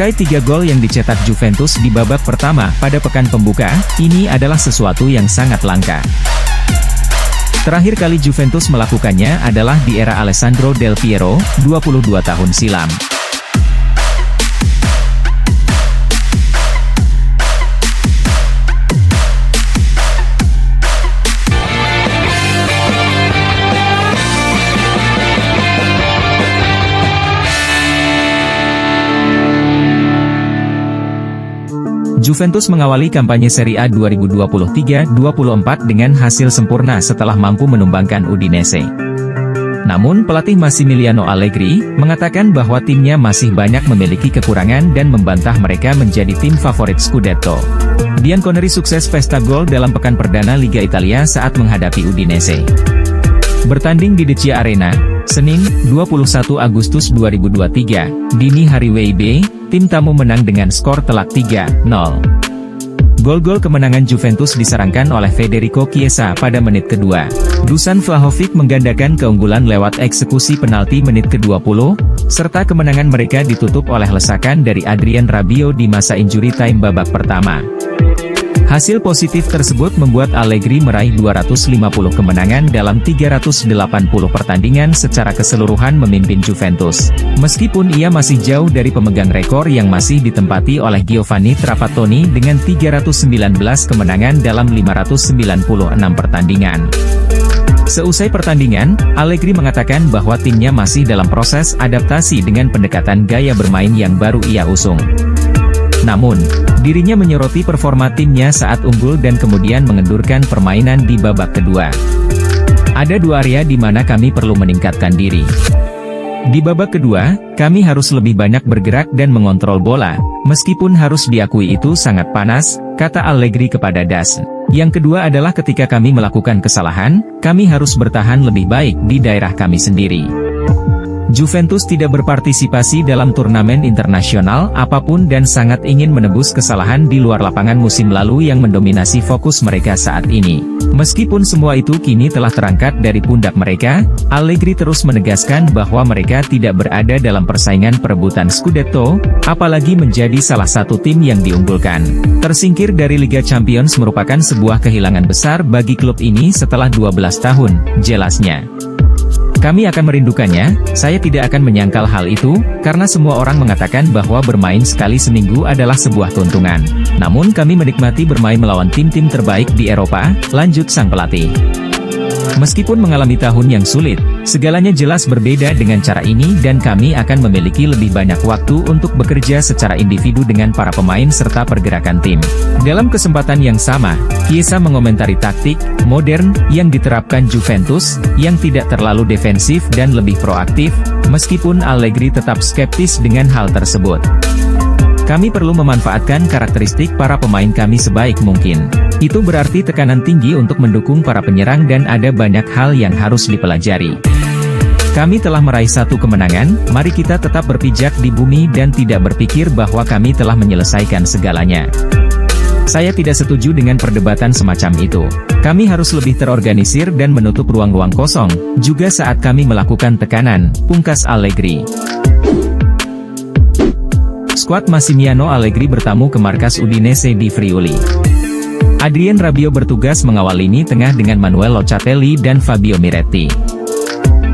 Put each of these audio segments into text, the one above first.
Terkait 3 gol yang dicetak Juventus di babak pertama pada pekan pembuka, ini adalah sesuatu yang sangat langka. Terakhir kali Juventus melakukannya adalah di era Alessandro Del Piero, 22 tahun silam. Juventus mengawali kampanye Serie A 2023-24 dengan hasil sempurna setelah mampu menumbangkan Udinese. Namun pelatih Massimiliano Allegri mengatakan bahwa timnya masih banyak memiliki kekurangan dan membantah mereka menjadi tim favorit Scudetto. Bianconeri sukses pesta gol dalam pekan perdana Liga Italia saat menghadapi Udinese. Bertanding di Decia Arena, Senin, 21 Agustus 2023, dini hari WIB, tim tamu menang dengan skor telak 3-0. Gol-gol kemenangan Juventus diserangkan oleh Federico Chiesa pada menit kedua. Dusan Vlahovic menggandakan keunggulan lewat eksekusi penalti menit ke-20, serta kemenangan mereka ditutup oleh lesakan dari Adrien Rabiot di masa injury time babak pertama. Hasil positif tersebut membuat Allegri meraih 250 kemenangan dalam 380 pertandingan secara keseluruhan memimpin Juventus. Meskipun ia masih jauh dari pemegang rekor yang masih ditempati oleh Giovanni Trapattoni dengan 319 kemenangan dalam 596 pertandingan. Seusai pertandingan, Allegri mengatakan bahwa timnya masih dalam proses adaptasi dengan pendekatan gaya bermain yang baru ia usung. Namun, dirinya menyoroti performa timnya saat unggul dan kemudian mengendurkan permainan di babak kedua. Ada 2 area di mana kami perlu meningkatkan diri. Di babak kedua, kami harus lebih banyak bergerak dan mengontrol bola, meskipun harus diakui itu sangat panas, kata Allegri kepada DAZN. Yang kedua adalah ketika kami melakukan kesalahan, kami harus bertahan lebih baik di daerah kami sendiri. Juventus tidak berpartisipasi dalam turnamen internasional apapun dan sangat ingin menebus kesalahan di luar lapangan musim lalu yang mendominasi fokus mereka saat ini. Meskipun semua itu kini telah terangkat dari pundak mereka, Allegri terus menegaskan bahwa mereka tidak berada dalam persaingan perebutan Scudetto, apalagi menjadi salah satu tim yang diunggulkan. Tersingkir dari Liga Champions merupakan sebuah kehilangan besar bagi klub ini setelah 12 tahun, jelasnya. Kami akan merindukannya, saya tidak akan menyangkal hal itu, karena semua orang mengatakan bahwa bermain sekali seminggu adalah sebuah keuntungan. Namun kami menikmati bermain melawan tim-tim terbaik di Eropa, lanjut sang pelatih. Meskipun mengalami tahun yang sulit, segalanya jelas berbeda dengan cara ini dan kami akan memiliki lebih banyak waktu untuk bekerja secara individu dengan para pemain serta pergerakan tim. Dalam kesempatan yang sama, Chiesa mengomentari taktik modern yang diterapkan Juventus, yang tidak terlalu defensif dan lebih proaktif, meskipun Allegri tetap skeptis dengan hal tersebut. Kami perlu memanfaatkan karakteristik para pemain kami sebaik mungkin. Itu berarti tekanan tinggi untuk mendukung para penyerang dan ada banyak hal yang harus dipelajari. Kami telah meraih 1 kemenangan, mari kita tetap berpijak di bumi dan tidak berpikir bahwa kami telah menyelesaikan segalanya. Saya tidak setuju dengan perdebatan semacam itu. Kami harus lebih terorganisir dan menutup ruang-ruang kosong, juga saat kami melakukan tekanan, pungkas Allegri. Skuad Massimiliano Allegri bertamu ke markas Udinese di Friuli. Adrien Rabiot bertugas mengawal lini tengah dengan Manuel Locatelli dan Fabio Miretti.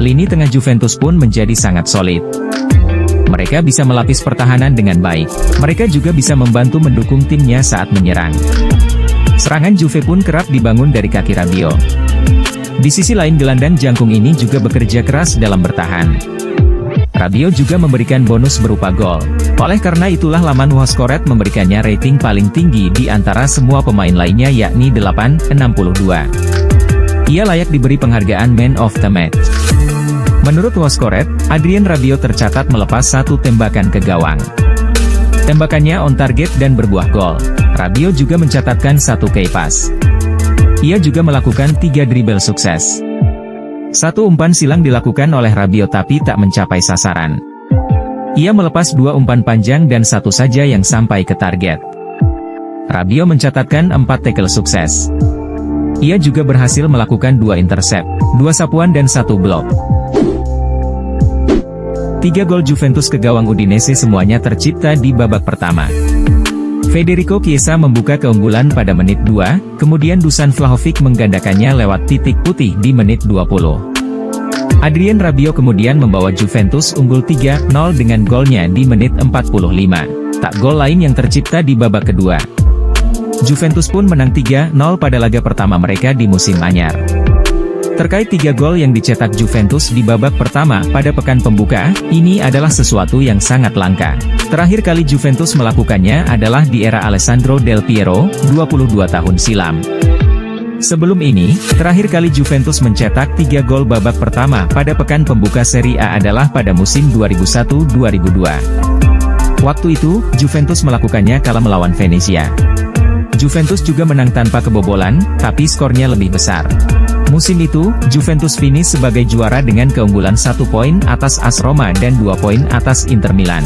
Lini tengah Juventus pun menjadi sangat solid. Mereka bisa melapis pertahanan dengan baik. Mereka juga bisa membantu mendukung timnya saat menyerang. Serangan Juve pun kerap dibangun dari kaki Rabiot. Di sisi lain gelandang jangkung ini juga bekerja keras dalam bertahan. Rabiot juga memberikan bonus berupa gol. Oleh karena itulah laman WhoScored memberikannya rating paling tinggi di antara semua pemain lainnya yakni 8,62. Ia layak diberi penghargaan Man of the Match. Menurut WhoScored, Adrien Rabiot tercatat melepas 1 tembakan ke gawang. Tembakannya on target dan berbuah gol. Rabiot juga mencatatkan 1 key pass. Ia juga melakukan 3 dribble sukses. 1 umpan silang dilakukan oleh Rabiot tapi tak mencapai sasaran. Ia melepas 2 umpan panjang dan 1 saja yang sampai ke target. Rabiot mencatatkan 4 tackle sukses. Ia juga berhasil melakukan 2 intercept, 2 sapuan dan 1 blok. 3 gol Juventus ke gawang Udinese semuanya tercipta di babak pertama. Federico Chiesa membuka keunggulan pada menit 2, kemudian Dusan Vlahovic menggandakannya lewat titik putih di menit 20. Adrien Rabiot kemudian membawa Juventus unggul 3-0 dengan golnya di menit 45. Tak gol lain yang tercipta di babak kedua. Juventus pun menang 3-0 pada laga pertama mereka di musim anyar. Terkait 3 gol yang dicetak Juventus di babak pertama pada pekan pembuka, ini adalah sesuatu yang sangat langka. Terakhir kali Juventus melakukannya adalah di era Alessandro Del Piero, 22 tahun silam. Sebelum ini, terakhir kali Juventus mencetak 3 gol babak pertama pada pekan pembuka Serie A adalah pada musim 2001-2002. Waktu itu, Juventus melakukannya kala melawan Venezia. Juventus juga menang tanpa kebobolan, tapi skornya lebih besar. Musim itu, Juventus finish sebagai juara dengan keunggulan 1 poin atas AS Roma dan 2 poin atas Inter Milan.